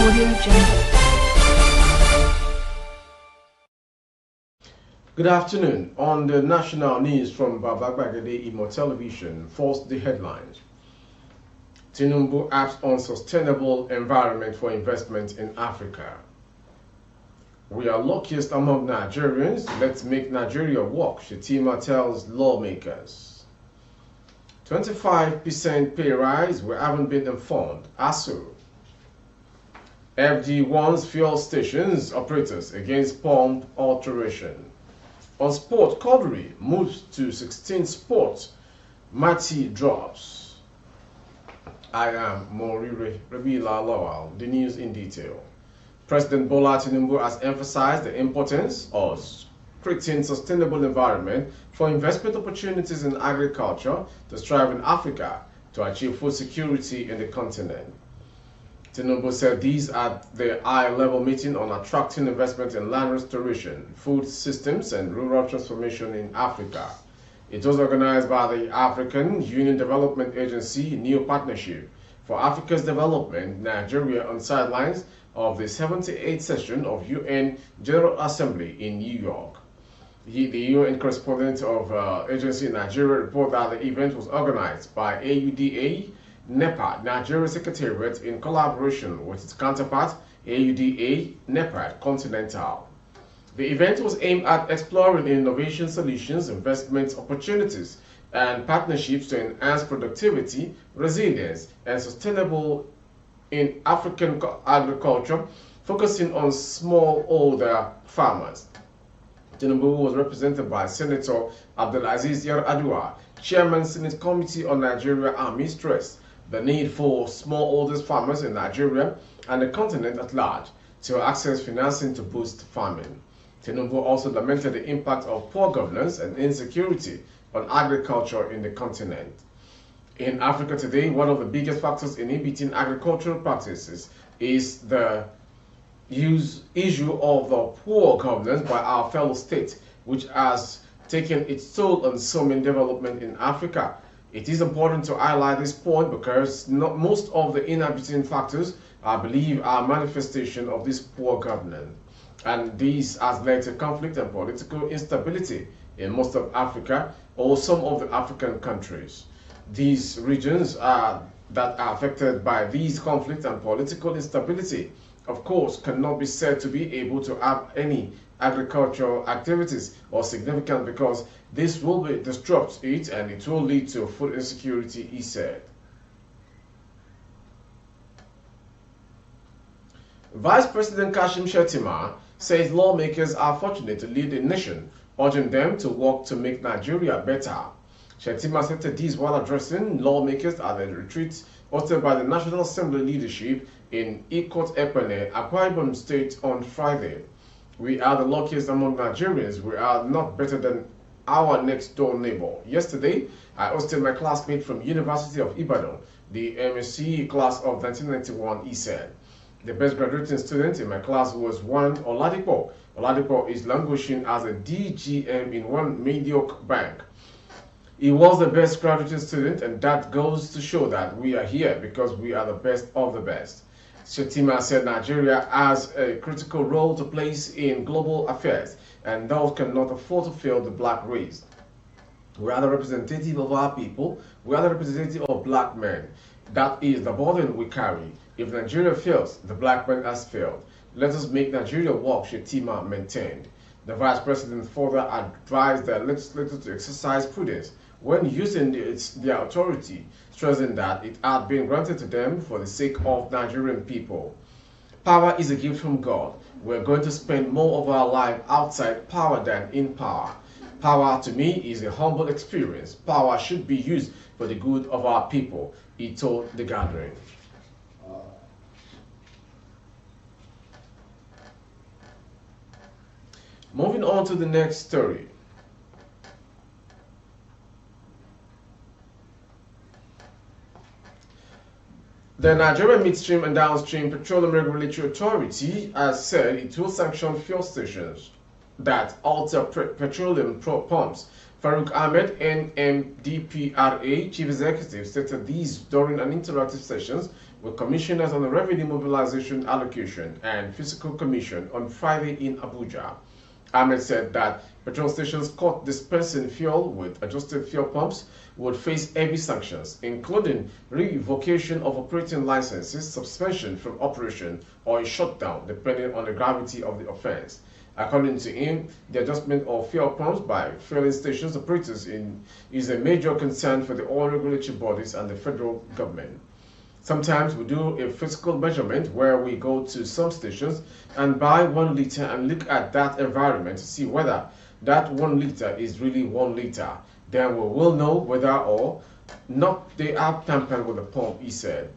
Audio Jungle. Good afternoon. On the national news from Babagbagade Imo Television, first the headlines. TINUBU acts on sustainable environment for investment in Africa. We are luckiest among Nigerians. Let's make Nigeria work, Shetima tells lawmakers. 25% pay rise, we haven't been informed, ASUU. FD warns fuel stations operators against pump alteration. On sport, Kodri moves to 16 sports. Mati drops. I am Morire Rabila Lawal. The news in detail. President Bola Tinubu has emphasized the importance of creating sustainable environment for investment opportunities in agriculture to strive in Africa to achieve food security in the continent. Tinubu said these at the high-level meeting on attracting investment in land restoration, food systems, and rural transformation in Africa. It was organized by the African Union Development Agency New Partnership for Africa's Development, Nigeria, on sidelines of the 78th session of UN General Assembly in New York. The UN correspondent of agency in Nigeria reported that the event was organized by AUDA, NEPAD, Nigeria Secretariat, in collaboration with its counterpart, AUDA, NEPAD, Continental. The event was aimed at exploring innovation solutions, investment opportunities, and partnerships to enhance productivity, resilience, and sustainable in African agriculture, focusing on smallholder farmers. Tinubu was represented by Senator Abdulaziz Yar'Adua, Chairman Senate Committee on Nigeria Army, stressed the need for smallholder farmers in Nigeria and the continent at large to access financing to boost farming. Tinubu also lamented the impact of poor governance and insecurity on agriculture in the continent. In Africa today, one of the biggest factors inhibiting agricultural practices is the issue of the poor governance by our fellow states, which has taken its toll on so many development in Africa. It is important to highlight this point because most of the inhibiting factors, I believe, are manifestation of this poor governance. And this has led to conflict and political instability in most of Africa or some of the African countries. These regions that are affected by these conflicts and political instability, of course, cannot be said to be able to have any agricultural activities or significant because this will disrupt it and it will lead to food insecurity, he said. Vice President Kashim Shettima says lawmakers are fortunate to lead a nation, urging them to work to make Nigeria better. Shettima said this while addressing lawmakers at the retreat hosted by the National Assembly leadership in Ikot Epene, Akwa Ibom State on Friday. We are the luckiest among Nigerians. We are not better than our next door neighbor. Yesterday, I hosted my classmate from University of Ibadan, the MSc class of 1991, he said. The best graduating student in my class was one Oladipo. Oladipo is languishing as a DGM in one mediocre bank. He was the best graduating student, and that goes to show that we are here because we are the best of the best. Shettima said Nigeria has a critical role to play in global affairs and those cannot afford to fail the black race. We are the representative of our people. We are the representative of black men. That is the burden we carry. If Nigeria fails, the black man has failed. Let us make Nigeria work, Shettima maintained. The Vice President further advised the legislators to exercise prudence when using their authority, stressing that it had been granted to them for the sake of Nigerian people. Power is a gift from God. We're going to spend more of our life outside power than in power. Power to me is a humble experience. Power should be used for the good of our people, he told the gathering. Moving on to the next story. The Nigerian Midstream and Downstream Petroleum Regulatory Authority has said it will sanction fuel stations that alter petroleum pumps. Farouk Ahmed, NMDPRA chief executive, stated these during an interactive session with commissioners on the Revenue Mobilization Allocation and Fiscal Commission on Friday in Abuja. Ahmed said that petrol stations caught dispensing fuel with adjusted fuel pumps would face heavy sanctions, including revocation of operating licenses, suspension from operation, or a shutdown, depending on the gravity of the offense. According to him, the adjustment of fuel pumps by fueling stations operators is a major concern for the oil regulatory bodies and the federal government. Sometimes we do a physical measurement where we go to some stations and buy 1 liter and look at that environment to see whether that 1 liter is really 1 liter. Then we will know whether or not they are tampered with the pump, he said.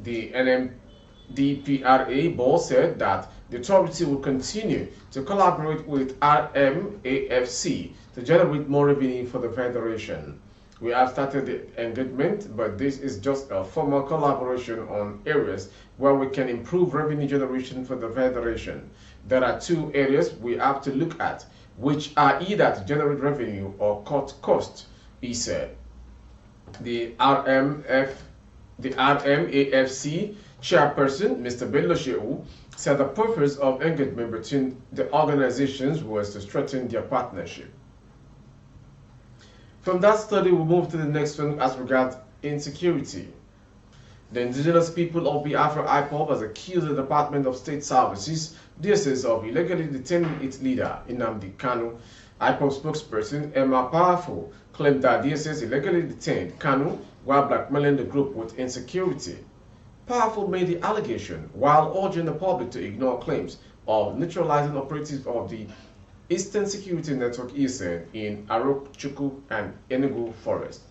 The NMDPRA board said that the authority will continue to collaborate with RMAFC to generate more revenue for the Federation. We have started the engagement, but this is just a formal collaboration on areas where we can improve revenue generation for the Federation. There are 2 areas we have to look at, which are either to generate revenue or cut costs, he said. The RMAFC chairperson, Mr. Bello Shehu, said the purpose of engagement between the organizations was to strengthen their partnership. From that study, we move to the next one as regards insecurity. The indigenous people of Biafra IPOB has accused the Department of State Services, DSS, of illegally detaining its leader, Nnamdi Kanu. IPOB spokesperson Emma Powerful claimed that DSS illegally detained Kanu while blackmailing the group with insecurity. Powerful made the allegation while urging the public to ignore claims of neutralizing operatives of the Eastern Security Network ESN in Arochukwu and Enugu Forest.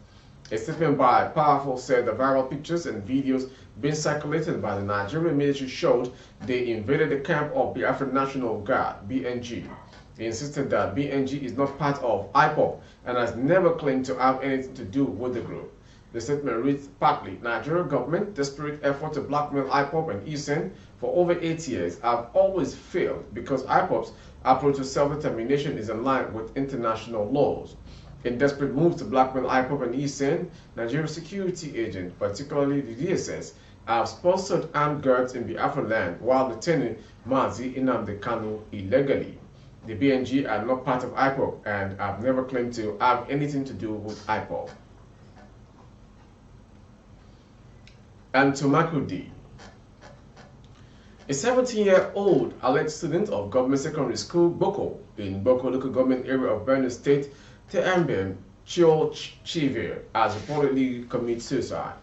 A statement by Powerful said the viral pictures and videos being circulated by the Nigerian military showed they invaded the camp of Biafra National Guard, BNG. He insisted that BNG is not part of IPOB and has never claimed to have anything to do with the group. The statement reads partly, Nigerian government desperate effort to blackmail IPOB and ESN for over 8 years have always failed because IPOB's approach to self-determination is in line with international laws. In desperate moves to blackmail IPOB and ESN, Nigerian security agents, particularly the DSS, have sponsored armed guards in Biafra land while detaining Mazi Nnamdi Kanu illegally. The BNG are not part of IPOB and have never claimed to have anything to do with IPOB. And to Makurdi. A 17-year-old alleged student of government secondary school Boko in Boko local government area of Borno State, Teambem Chio Chivir, has reportedly committed suicide.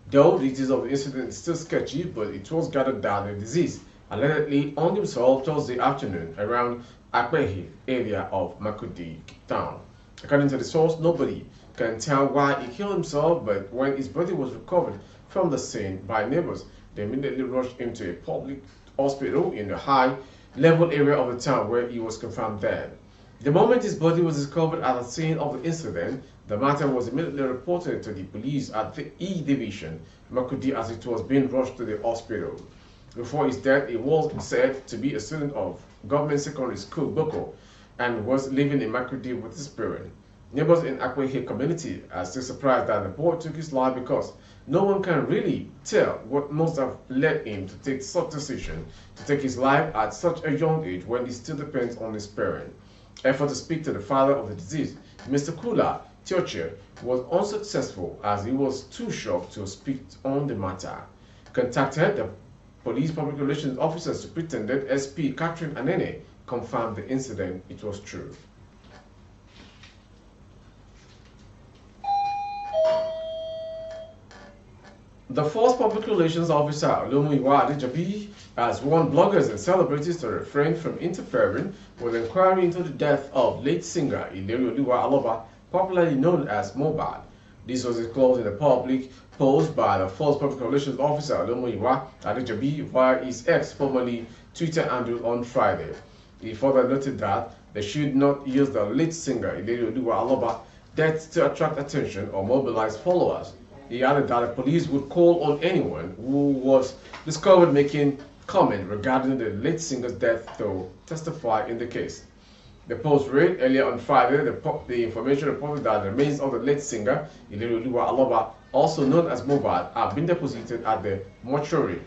Though the details of the incident is still sketchy, but it was gathered that the deceased allegedly hung himself Thursday afternoon around Akpehi area of Makurdi town. According to the source, nobody can tell why he killed himself, but when his body was recovered from the scene by neighbors, they immediately rushed him to a public hospital in the high-level area of the town where he was confirmed dead. The moment his body was discovered at the scene of the incident, the matter was immediately reported to the police at the E Division, Makurdi, as it was being rushed to the hospital. Before his death, he was said to be a student of government secondary school Boko and was living in Makurdi with his parents. Neighbors in Akwehe community are still surprised that the boy took his life because no one can really tell what must have led him to take such a decision to take his life at such a young age when he still depends on his parents. Effort to speak to the father of the deceased, Mr. Kula Tioche, was unsuccessful as he was too shocked to speak on the matter. Contacted the police public relations officer Superintendent SP Catherine Anene confirmed the incident. It was true. The first public relations officer, Olomuyiwa Adejobi, has warned bloggers and celebrities to refrain from interfering with the inquiry into the death of late singer Ilerioluwa Aloba, popularly known as Mohbad. This was disclosed in a public post by the first public relations officer, Olomuyiwa Adejobi, via his ex, formerly Twitter handle on Friday. He further noted that they should not use the late singer Ilerioluwa Aloba death to attract attention or mobilize followers. He added that the police would call on anyone who was discovered making comment regarding the late singer's death to testify in the case. The Post read earlier on Friday the information reported that the remains of the late singer, Ilerioluwa Aloba, also known as Mohbad, have been deposited at the mortuary.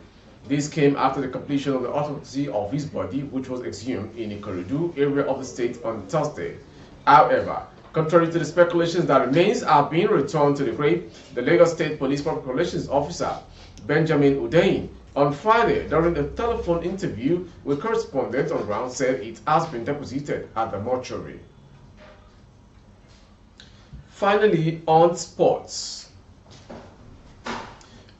This came after the completion of the autopsy of his body, which was exhumed in the Ikorodu area of the state on Thursday. However, contrary to the speculations that remains are being returned to the grave, the Lagos State Police Public Relations Officer, Benjamin Udein, on Friday, during a telephone interview with correspondents on ground, said it has been deposited at the mortuary. Finally, on sports.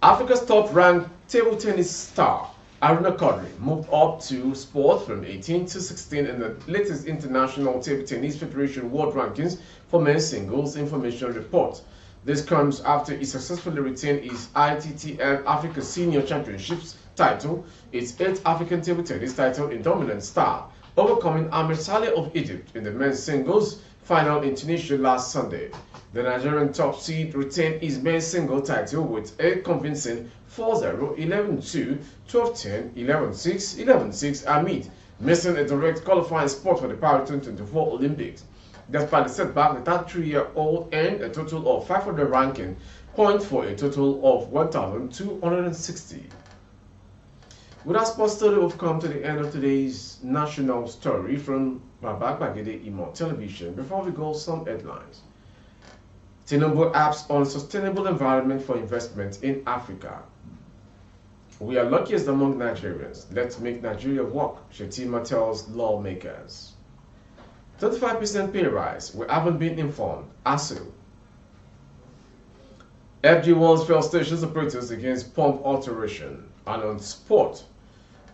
Africa's top-ranked table tennis star, AREN moved up to sport from 18 to 16 in the latest International Table Tennis Federation World Rankings for men's singles information report. This comes after he successfully retained his ITTF Africa Senior Championships title, its 8th African table tennis title in dominant style, overcoming Ahmed Saleh of Egypt in the men's singles final in Tunisia last Sunday. The Nigerian top seed retained his men's single title with a convincing 4-0, 11-2, 12-10, 11-6, 11-6 amid missing a direct qualifying spot for the Paris 2024 Olympics. Despite the setback, the 33-year-old earned a total of 500 ranking points for a total of 1,260. With our sports story, we've come to the end of today's national story from Baba Gbagede Imo Television. Before we go, some headlines. TINUBU'S on sustainable environment for investment in Africa. We are luckiest among Nigerians. Let's make Nigeria work, Shetima tells lawmakers. 35% pay rise. We haven't been informed. ASUU. FG1's fuel stations operators against pump alteration. And on sport,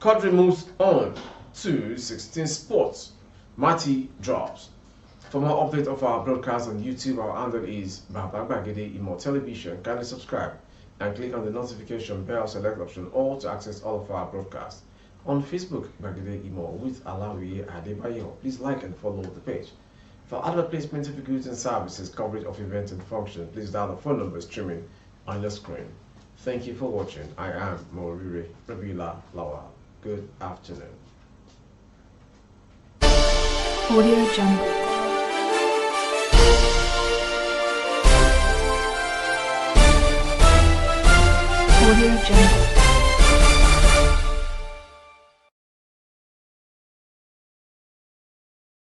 Quadri moves on to 16 sports. Mati drops. For more updates of our broadcast on YouTube, our handle is Baba Gbagede Imo Television. Kindly subscribe and click on the notification bell select option all to access all of our broadcasts. On Facebook, Gbagede Imo with Alawi Adebayo. Please like and follow the page. For other placements of goods and services, coverage of events and functions, please dial the phone number streaming on your screen. Thank you for watching. I am Morire Rabila Lawal. Good afternoon. Audio Jungle. Audio Jungle.